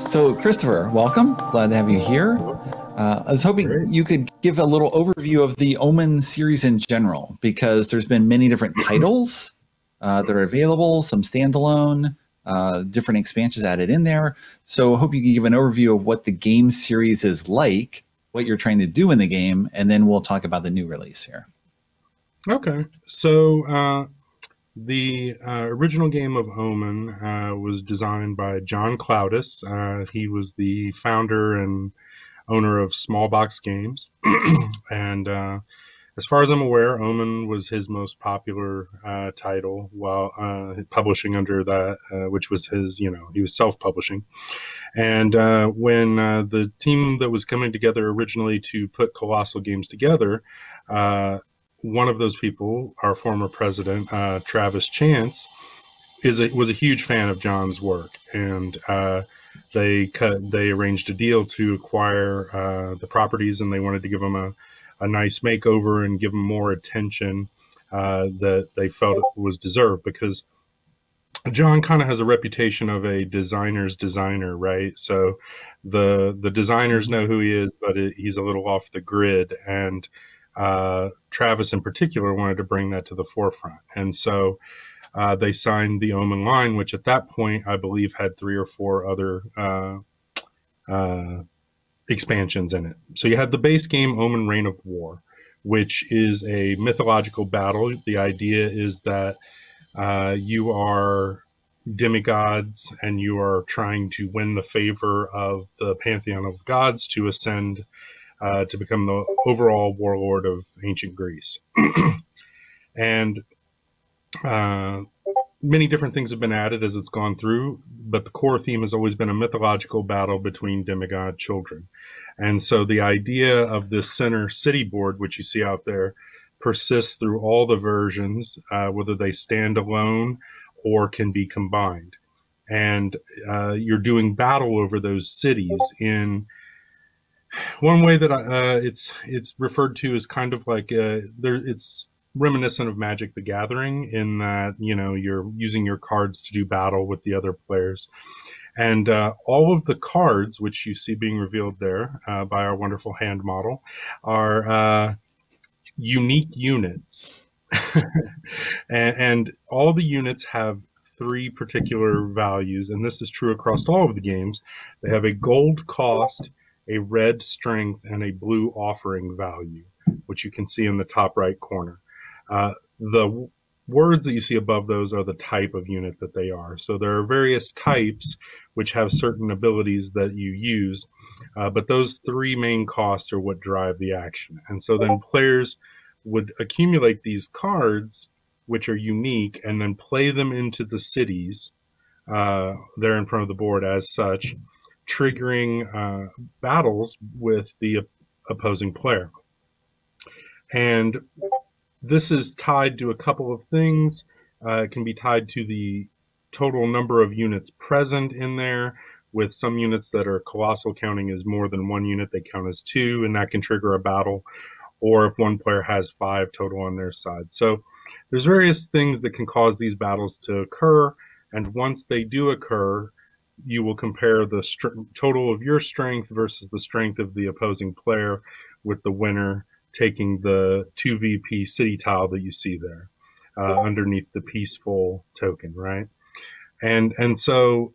So, Christopher, welcome. Glad to have you here. I was hoping you could give a little overview of the Omen series in general, because there's been many different titles that are available, some standalone, different expansions added in there. So I hope you can give an overview of what the game series is like, what you're trying to do in the game, and then we'll talk about the new release here. Okay, so the original game of Omen was designed by John Cloudis. He was the founder and owner of Small Box Games. And as far as I'm aware, Omen was his most popular title while publishing under that, which was his, he was self-publishing. And when the team that was coming together originally to put Colossal Games together, one of those people, our former president, Travis Chance, was a huge fan of John's work, and they arranged a deal to acquire the properties, and they wanted to give him a nice makeover and give him more attention that they felt was deserved, because John kind of has a reputation of a designer's designer, right? So the designers know who he is, but he's a little off the grid, and Travis in particular wanted to bring that to the forefront. And so they signed the Omen line, which at that point, I believe, had 3 or 4 other expansions in it. So you had the base game, Omen Reign of War, which is a mythological battle. The idea is that you are demigods and you are trying to win the favor of the pantheon of gods to ascend to become the overall warlord of ancient Greece. And many different things have been added as it's gone through, but the core theme has always been a mythological battle between demigod children. And so the idea of this center city board, which you see out there, persists through all the versions, whether they stand alone or can be combined. And you're doing battle over those cities in one way that it's referred to as kind of like it's reminiscent of Magic the Gathering, in that you're using your cards to do battle with the other players, and all of the cards which you see being revealed there by our wonderful hand model are unique units, and all the units have 3 particular values, and this is true across all of the games. They have a gold cost, a red strength, and a blue offering value, which you can see in the top right corner. The words that you see above those are the type of unit that they are. So there are various types which have certain abilities that you use, but those 3 main costs are what drive the action. And so then players would accumulate these cards, which are unique, and then play them into the cities there in front of the board as such, triggering battles with the opposing player. And this is tied to a couple of things. It can be tied to the total number of units present in there, with some units that are colossal counting as more than 1 unit, they count as 2, and that can trigger a battle, or if one player has 5 total on their side. So there's various things that can cause these battles to occur, and once they do occur, you will compare the total of your strength versus the strength of the opposing player, with the winner taking the 2 VP city tile that you see there underneath the peaceful token, right? And so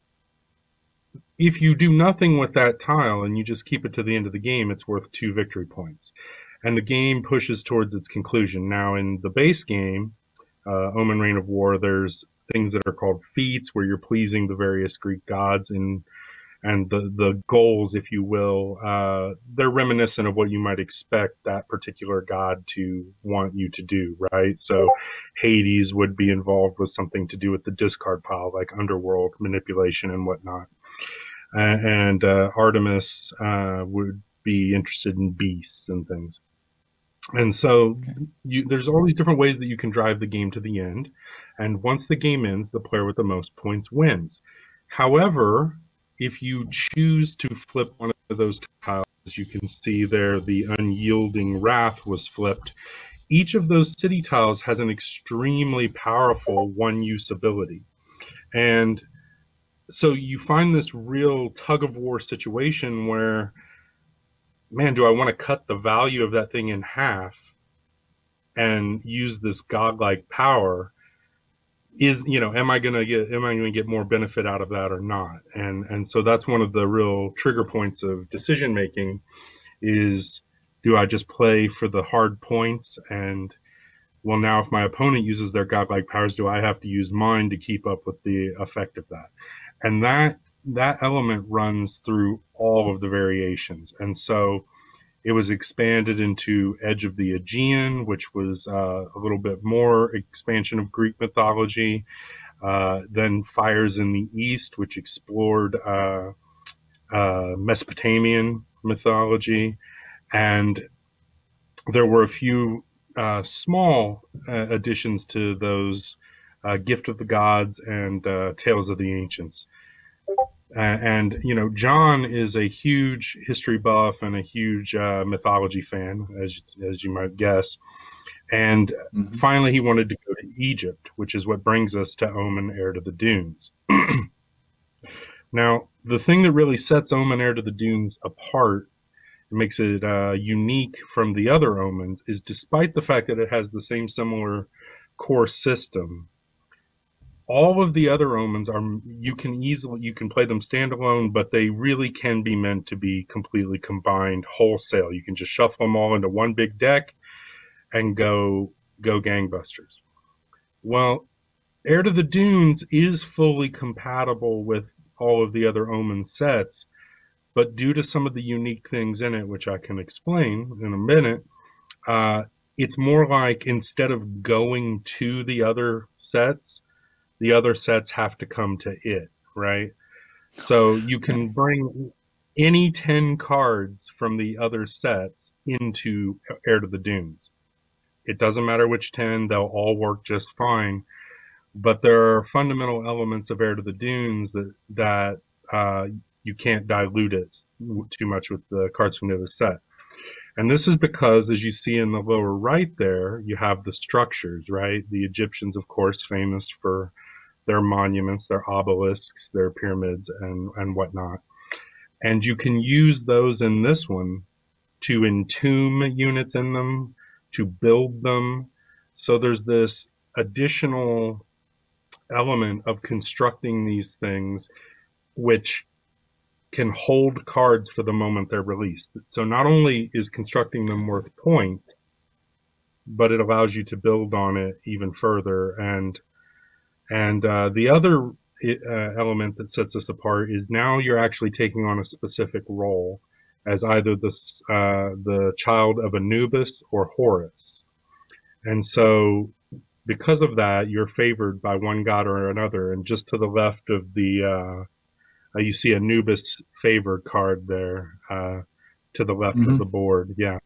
if you do nothing with that tile and you just keep it to the end of the game, it's worth 2 victory points. And the game pushes towards its conclusion. Now, in the base game, Omen Reign of War, there's things that are called feats, where you're pleasing the various Greek gods, and the goals, if you will, they're reminiscent of what you might expect that particular god to want you to do, right? So Hades would be involved with something to do with the discard pile, like underworld manipulation and whatnot. And Artemis would be interested in beasts and things. And so there's all these different ways that you can drive the game to the end. And once the game ends, the player with the most points wins. However, if you choose to flip one of those tiles, you can see there the Unyielding Wrath was flipped. Each of those city tiles has an extremely powerful one-use ability. And so you find this real tug of war situation where, man, do I want to cut the value of that thing in half and use this godlike power? Am I going to get more benefit out of that or not? And so that's one of the real trigger points of decision making is, do I just play for the hard points? And well, now if my opponent uses their godlike powers, do I have to use mine to keep up with the effect of that? And that element runs through all of the variations. And so it was expanded into Edge of the Aegean, which was a little bit more expansion of Greek mythology. Then Fires in the East, which explored Mesopotamian mythology. And there were a few small additions to those, Gift of the Gods and Tales of the Ancients. And John is a huge history buff and a huge mythology fan, as you might guess. And finally, he wanted to go to Egypt, which is what brings us to Omen, Heir to the Dunes. Now, the thing that really sets Omen, Heir to the Dunes apart, makes it unique from the other Omens, is despite the fact that it has the same similar core system, all of the other Omens you can play them standalone, but they really can be meant to be completely combined wholesale. You can just shuffle them all into one big deck and go gangbusters. Well, Heir to the Dunes is fully compatible with all of the other Omen sets, but due to some of the unique things in it, which I can explain in a minute, it's more like instead of going to the other sets have to come to it, right? So you can bring any 10 cards from the other sets into Heir to the Dunes. It doesn't matter which 10, they'll all work just fine. But there are fundamental elements of Heir to the Dunes that you can't dilute it too much with the cards from the other set. And this is because, as you see in the lower right there, you have the structures, right? The Egyptians, of course, famous for their monuments, their obelisks, their pyramids, and whatnot. And you can use those in this one to entomb units in them, to build them. So there's this additional element of constructing these things which can hold cards for the moment they're released. So not only is constructing them worth points, but it allows you to build on it even further. And the other element that sets us apart is now you're actually taking on a specific role as either the child of Anubis or Horus. And so because of that, you're favored by one god or another. And just to the left of the, you see Anubis favored card there, to the left of the board. Yeah.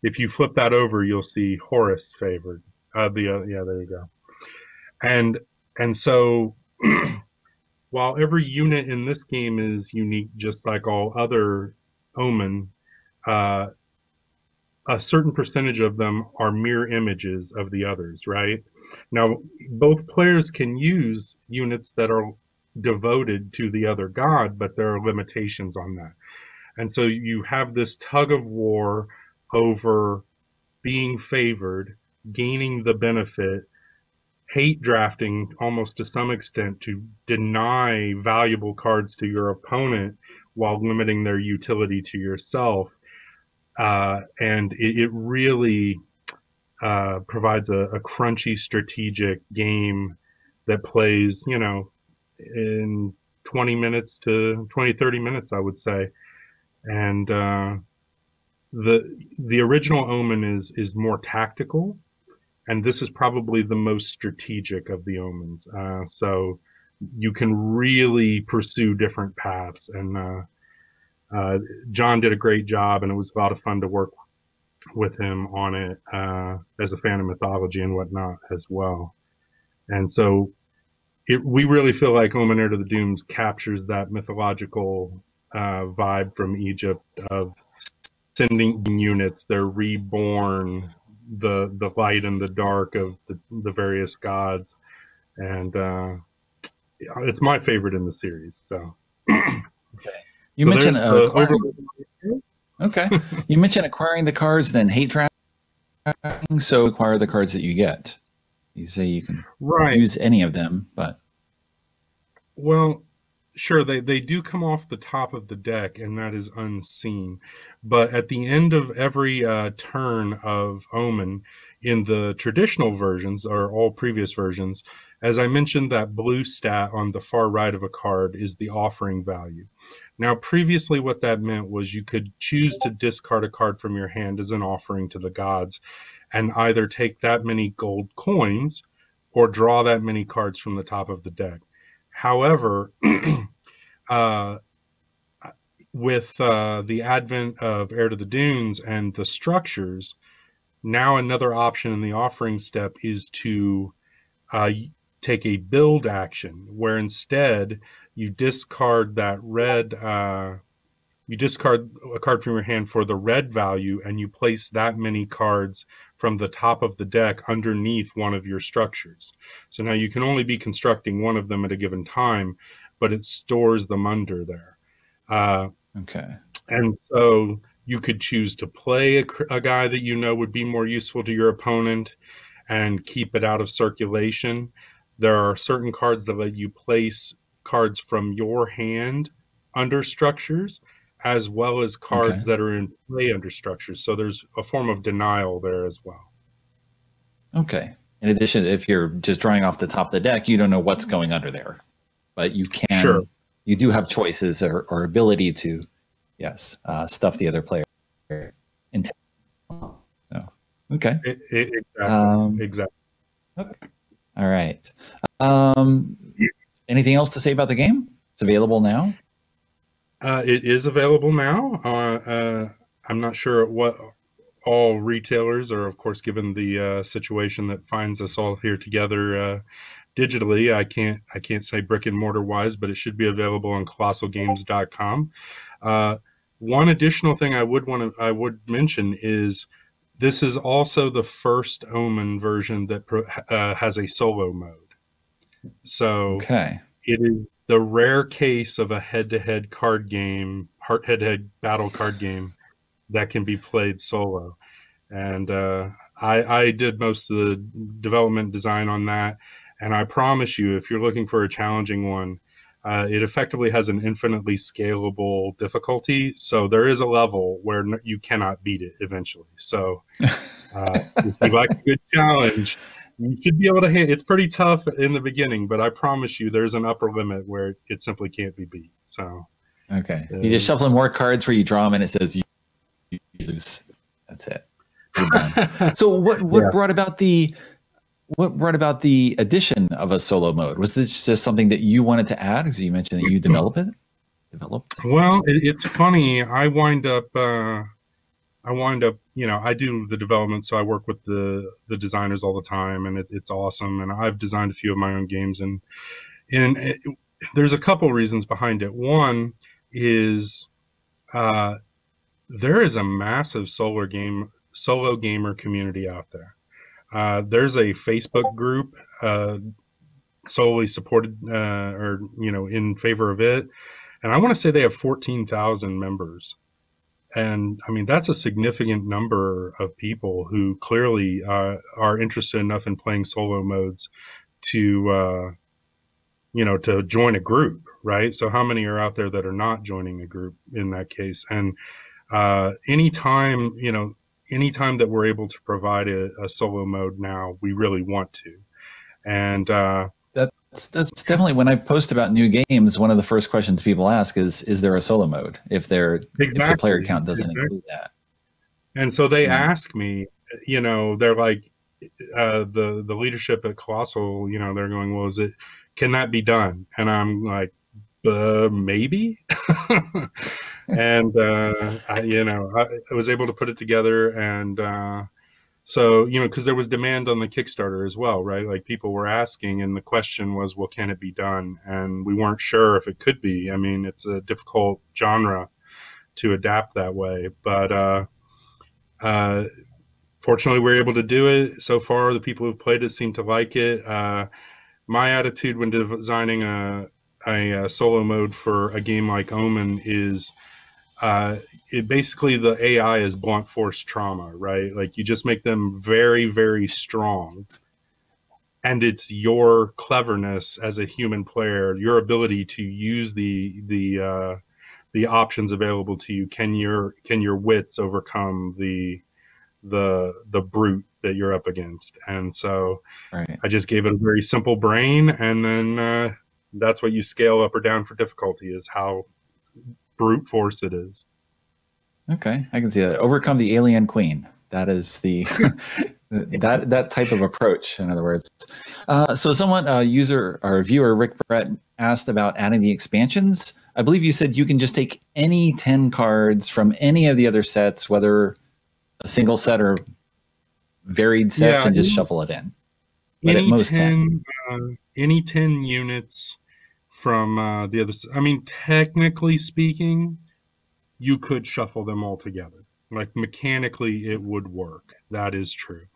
If you flip that over, you'll see Horus favored. Yeah, there you go. And so while every unit in this game is unique, just like all other Omen, a certain percentage of them are mirror images of the others, right? Now, both players can use units that are devoted to the other god, but there are limitations on that. And so you have this tug of war over being favored, gaining the benefit, hate drafting almost to some extent to deny valuable cards to your opponent while limiting their utility to yourself. And it really provides a crunchy strategic game that plays, in 20 minutes to 20, 30 minutes, I would say. And the original Omen is more tactical, and this is probably the most strategic of the Omens. So you can really pursue different paths. And John did a great job, and it was a lot of fun to work with him on it as a fan of mythology and whatnot as well. And so we really feel like Omen, Heir to the Dunes captures that mythological vibe from Egypt of sending units, they're reborn, the light and the dark of the various gods. And It's my favorite in the series. So, Okay. You so mentioned there's the acquiring. overlay. Okay. You mentioned acquiring the cards, then hate tracking. So acquire the cards that you get. You say you can Right. use any of them, but Well, sure, they do come off the top of the deck, and that is unseen. But at the end of every turn of Omen, in the traditional versions, or all previous versions, as I mentioned, that blue stat on the far right of a card is the offering value. Now, previously, what that meant was you could choose to discard a card from your hand as an offering to the gods, and either take that many gold coins or draw that many cards from the top of the deck. However, uh, with the advent of Heir to the Dunes and the structures, now another option in the offering step is to uh, take a build action, where instead you discard that red. You discard a card from your hand for the red value, and you place that many cards from the top of the deck underneath one of your structures. So now you can only be constructing one of them at a given time, but it stores them under there. okay. And so you could choose to play a guy that you know would be more useful to your opponent and keep it out of circulation. There are certain cards that let you place cards from your hand under structures, as well as Okay. cards that are in play under structures. So there's a form of denial there as well. Okay. In addition, if you're just drawing off the top of the deck, you don't know what's going under there, but you Sure. can, you do have choices or ability to, yes, stuff the other player. So, okay. Exactly. Exactly. Okay. All right. Anything else to say about the game? It's available now. It is available now. I'm not sure what all retailers are, of course, given the situation that finds us all here together digitally. I can't say brick and mortar wise, but it should be available on colossalgames.com. One additional thing I would mention is this is also the first Omen version that has a solo mode. So Okay. it is the rare case of a head-to-head card game, head-to-head battle card game that can be played solo. And I did most of the development design on that. And I promise you, if you're looking for a challenging one, it effectively has an infinitely scalable difficulty. So there is a level where you cannot beat it eventually. So if you like a good challenge, you should be able to hit. It's pretty tough in the beginning, but I promise you, there's an upper limit where it simply can't be beat. So, okay, you just shuffle more cards where you draw them, and it says you lose. That's it. You're done. So, what brought about the addition of a solo mode? Was this just something that you wanted to add? Because you mentioned that you developed. Well, it's funny. I wind up. I do the development, so I work with the designers all the time, and it's awesome. And I've designed a few of my own games, and there's a couple reasons behind it. One is there is a massive solo gamer community out there. There's a Facebook group solely supported or in favor of it, and I want to say they have 14,000 members. And I mean, that's a significant number of people who clearly are interested enough in playing solo modes to, to join a group, right? So how many are out there that are not joining a group in that case? And anytime that we're able to provide a solo mode now, we really want to. And that's definitely, when I post about new games, one of the first questions people ask is there a solo mode? If the player count doesn't include that. And so they ask me, they're like, the leadership at Colossal, they're going, well, can that be done? And I'm like, maybe. And I was able to put it together, and so, because there was demand on the Kickstarter as well, right? Like, people were asking, and the question was, well, can it be done? And we weren't sure if it could be. I mean, it's a difficult genre to adapt that way, but fortunately, we're able to do it. So far, the people who've played it seem to like it. my attitude when designing a solo mode for a game like Omen is it basically the AI is blunt force trauma, right? Like you just make them very, very strong, and it's your cleverness as a human player, your ability to use the options available to you. Can your wits overcome the brute that you're up against? And so Right. I just gave it a very simple brain, and then that's what you scale up or down for difficulty, is how brute force it is. Okay, I can see that. Overcome the alien queen. That is the that type of approach. In other words, so someone, a user or a viewer, Rick Brett, asked about adding the expansions. I believe you said you can just take any 10 cards from any of the other sets, whether a single set or varied sets, Yeah, and just shuffle it in. But at any most 10. 10 any 10 units from the other. I mean, technically speaking, you could shuffle them all together. Like mechanically, it would work. That is true.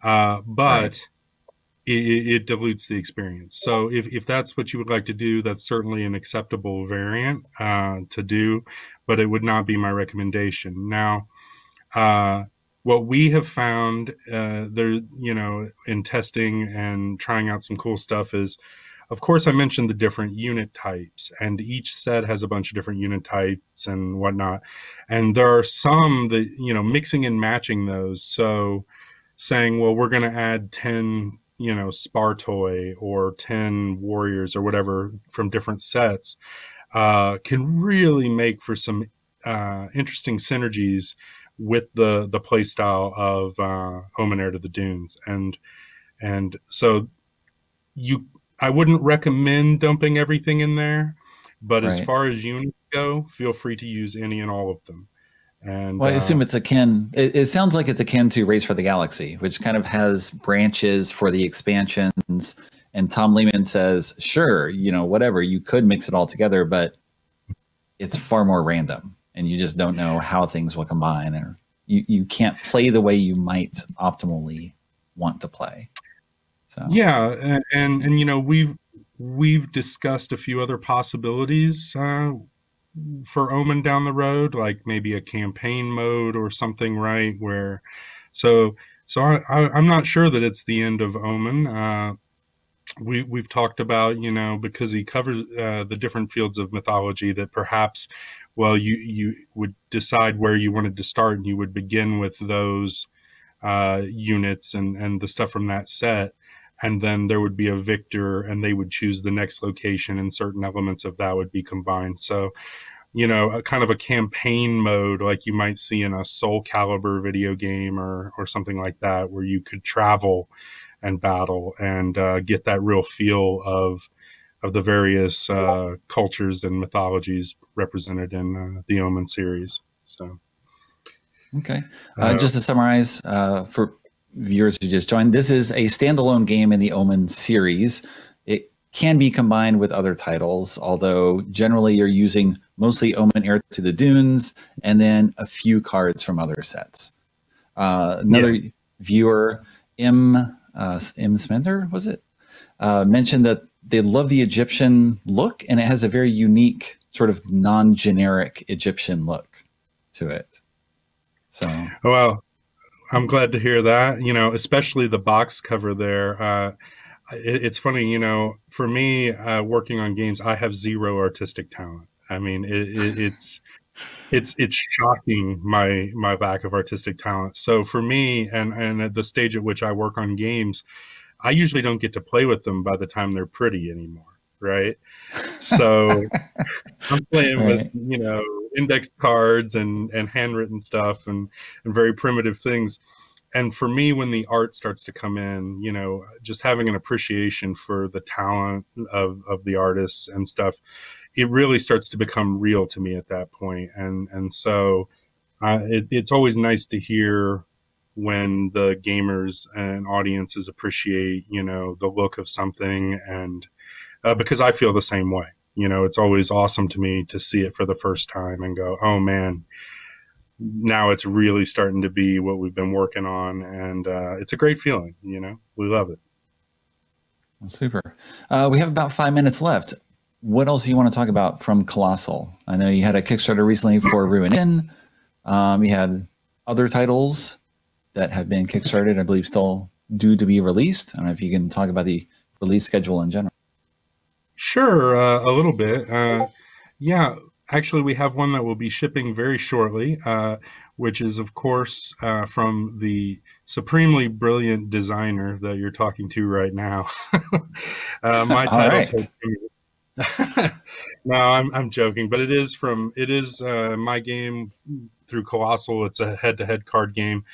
But Right. it dilutes the experience. So if that's what you would like to do, that's certainly an acceptable variant to do, but it would not be my recommendation. Now, uh, what we have found there, in testing and trying out some cool stuff is, of course, I mentioned the different unit types, and each set has a bunch of different unit types and whatnot. And there are some that, mixing and matching those. So saying, well, we're going to add 10, Spartoi or 10 warriors or whatever from different sets can really make for some interesting synergies with the play style of Omen Heir to the Dunes. And so you I wouldn't recommend dumping everything in there, but as Right. far as units go, feel free to use any and all of them. And Well, I assume it's akin. It sounds like it's akin to Race for the Galaxy, which kind of has branches for the expansions. And Tom Lehman says, sure, whatever, you could mix it all together, but it's far more random, and you just don't know how things will combine, or you can't play the way you might optimally want to play. So yeah, and we've discussed a few other possibilities for Omen down the road, like maybe a campaign mode or something, right? Where, so I'm not sure that it's the end of Omen. We've talked about, because he covers the different fields of mythology, that perhaps, well, you would decide where you wanted to start, and you would begin with those units and the stuff from that set, and then there would be a victor, and they would choose the next location, and certain elements of that would be combined. So, a kind of a campaign mode like you might see in a Soul Calibur video game or something like that, where you could travel and battle and get that real feel of the various cultures and mythologies represented in the Omen series. So, okay, just to summarize for viewers who just joined, this is a standalone game in the Omen series. It can be combined with other titles, although generally you're using mostly Omen Heir to the Dunes and then a few cards from other sets. Another viewer, M. Smender, was it? Mentioned that they love the Egyptian look, and it has a very unique sort of non-generic Egyptian look to it. So, well, I'm glad to hear that. Especially the box cover there. It's funny, for me, working on games, I have zero artistic talent. I mean, it's shocking my lack of artistic talent. So for me, and at the stage at which I work on games, I usually don't get to play with them by the time they're pretty anymore, right? So I'm playing with, right. index cards and handwritten stuff and very primitive things. And for me, when the art starts to come in, just having an appreciation for the talent of the artists and stuff, it really starts to become real to me at that point. And so it's always nice to hear when the gamers and audiences appreciate, the look of something, and because I feel the same way. It's always awesome to me to see it for the first time and go, oh man, now it's really starting to be what we've been working on, and it's a great feeling. We love it. Well, super. We have about 5 minutes left. What else do you want to talk about from Colossal? I know you had a Kickstarter recently for Ruin. You had other titles that have been kickstarted, I believe, still due to be released. I don't know if you can talk about the release schedule in general. Sure, a little bit. Yeah, actually, we have one that will be shipping very shortly, which is, of course, from the supremely brilliant designer that you're talking to right now. My All title. right. No, I'm joking, but it is my game through Colossal. It's a head-to-head card game,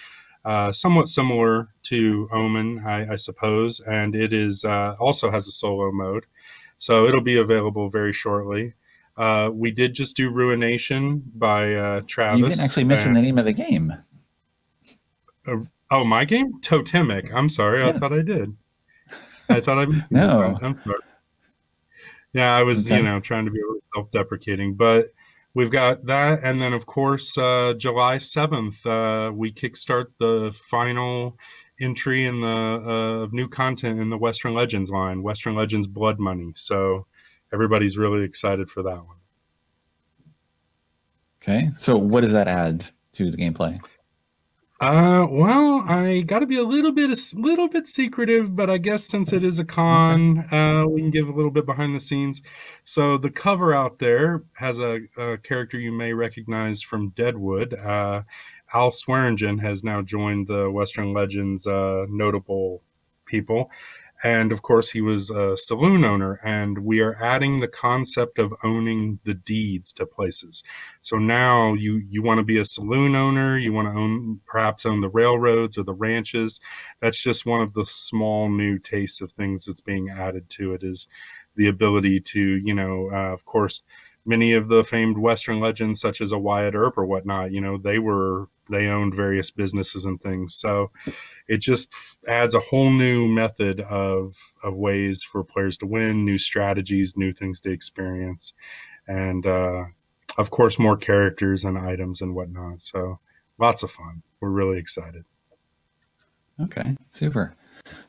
somewhat similar to Omen, I suppose, and it is also has a solo mode. So it'll be available very shortly. We did just do Ruination by Travis. You didn't actually mention the name of the game. Oh, my game? Totemic. I'm sorry. Yes. I thought I did. I thought I mentioned No. that. I'm sorry. Yeah, I was, trying to be a little self-deprecating. But we've got that. And then, of course, July 7th, we kickstart the final entry in the new content in the Western Legends line, Western Legends Blood Money. So everybody's really excited for that one. Okay. So what does that add to the gameplay? Well, I got to be a little bit secretive, but I guess since it is a con, we can give a little bit behind the scenes. So the cover out there has a character you may recognize from Deadwood. Al Swearingen has now joined the Western Legends notable people. And of course, he was a saloon owner, and we are adding the concept of owning the deeds to places. So now you want to be a saloon owner, you want to perhaps own the railroads or the ranches. That's just one of the small new tastes of things that's being added to it, is the ability to, of course, many of the famed Western legends, such as a Wyatt Earp or whatnot, they owned various businesses and things. So it just adds a whole new method of ways for players to win, new strategies, new things to experience, and of course, more characters and items and whatnot. So lots of fun. We're really excited. Okay, super.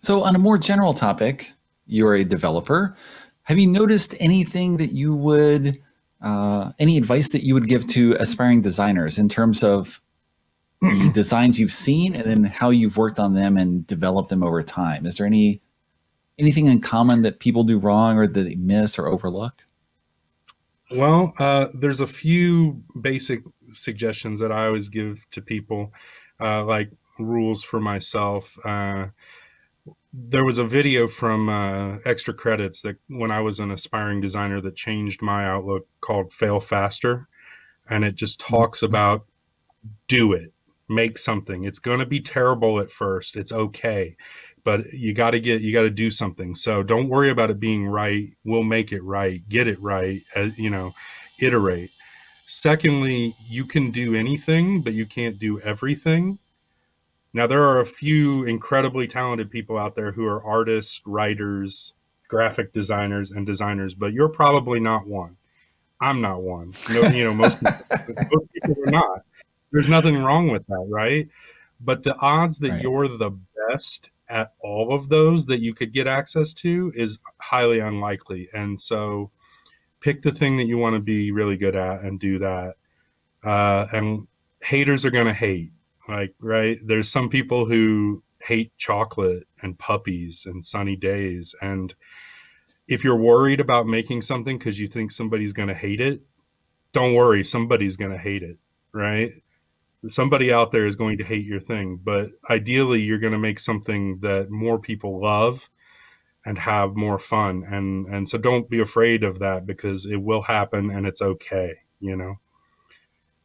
So on a more general topic, you're a developer. Have you noticed anything that you would, any advice that you would give to aspiring designers in terms of the designs you've seen and then how you've worked on them and developed them over time? Is there anything in common that people do wrong or that they miss or overlook? Well, there's a few basic suggestions that I always give to people, like rules for myself. There was a video from Extra Credits that when I was an aspiring designer that changed my outlook, called Fail Faster. And it just talks about do it, make something. It's going to be terrible at first. It's okay. But you got to do something. So don't worry about it being right. We'll make it right. Get it right. Iterate. Secondly, you can do anything, but you can't do everything. Now, there are a few incredibly talented people out there who are artists, writers, graphic designers, and designers, but you're probably not one. I'm not one. Most people are not. There's nothing wrong with that, right? But the odds that Right. you're the best at all of those that you could get access to is highly unlikely. And so pick the thing that you want to be really good at and do that. And haters are going to hate. Right? There's some people who hate chocolate and puppies and sunny days. And if you're worried about making something because you think somebody's going to hate it, don't worry. Somebody's going to hate it, right? Somebody out there is going to hate your thing, but ideally you're going to make something that more people love and have more fun. And so don't be afraid of that, because it will happen and it's okay.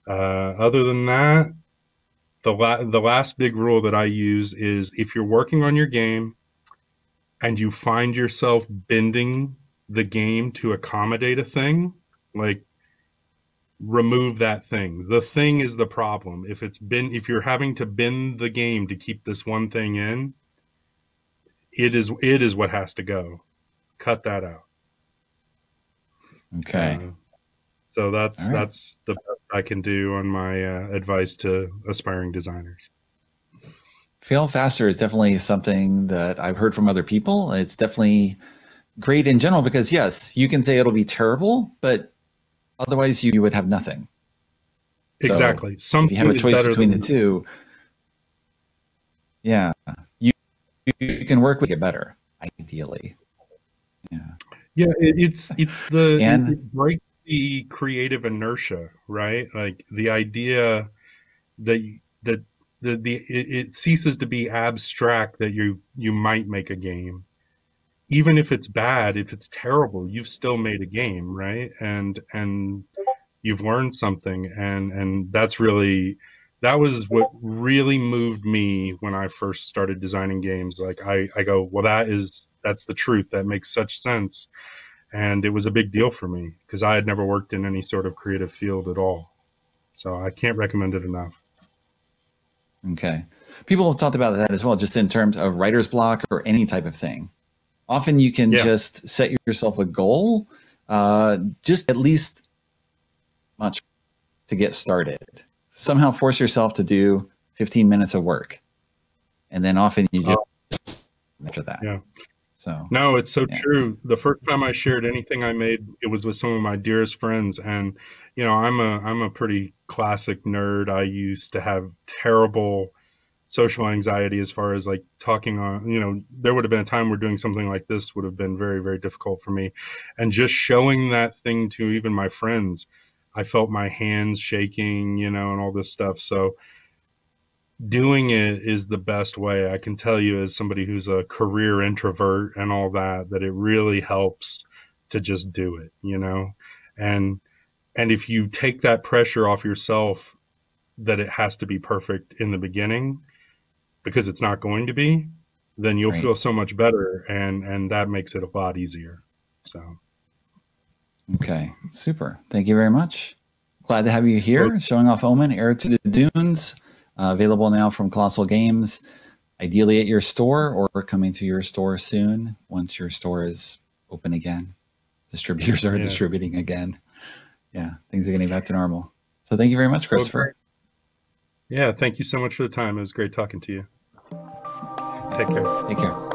Other than that, the last big rule that I use is, if you're working on your game and you find yourself bending the game to accommodate a thing, like, remove that thing. The thing is the problem. If you're having to bend the game to keep this one thing in, it is what has to go. Cut that out. Okay. So that's All right. that's the best I can do on my advice to aspiring designers. Fail faster is definitely something that I've heard from other people. It's definitely great in general because yes, you can say it'll be terrible, but otherwise you would have nothing. Exactly. So if you have a choice between the two, yeah, you can work with it better, ideally. Yeah. Yeah, And it breaks the creative inertia, right? Like the idea that it ceases to be abstract that you might make a game. Even if it's bad, if it's terrible, you've still made a game, right? And you've learned something, and that was what really moved me when I first started designing games. Like I go, well, that's the truth. That makes such sense. And it was a big deal for me because I had never worked in any sort of creative field at all. So I can't recommend it enough. Okay. People have talked about that as well, just in terms of writer's block or any type of thing. Often you can just set yourself a goal, just at least much to get started. Somehow force yourself to do 15 minutes of work. And then often you just after that. Yeah. So no, it's so true. The first time I shared anything I made, it was with some of my dearest friends. And, you know, I'm a pretty classic nerd. I used to have terrible social anxiety as far as like talking on, you know, there would have been a time where doing something like this would have been very, very difficult for me. And just showing that thing to even my friends, I felt my hands shaking, you know, and all this stuff. So doing it is the best way. I can tell you as somebody who's a career introvert and all that, that it really helps to just do it, you know? And if you take that pressure off yourself that it has to be perfect in the beginning, because it's not going to be, then you'll feel so much better, and that makes it a lot easier. So okay, super. Thank you very much. Glad to have you here, showing off Omen, Heir to the Dunes, available now from Colossal Games, ideally at your store or coming to your store soon once your store is open again. Distributors are distributing again. Yeah, things are getting back to normal. So thank you very much, Christopher. Yeah, thank you so much for the time. It was great talking to you. Take care. Take care.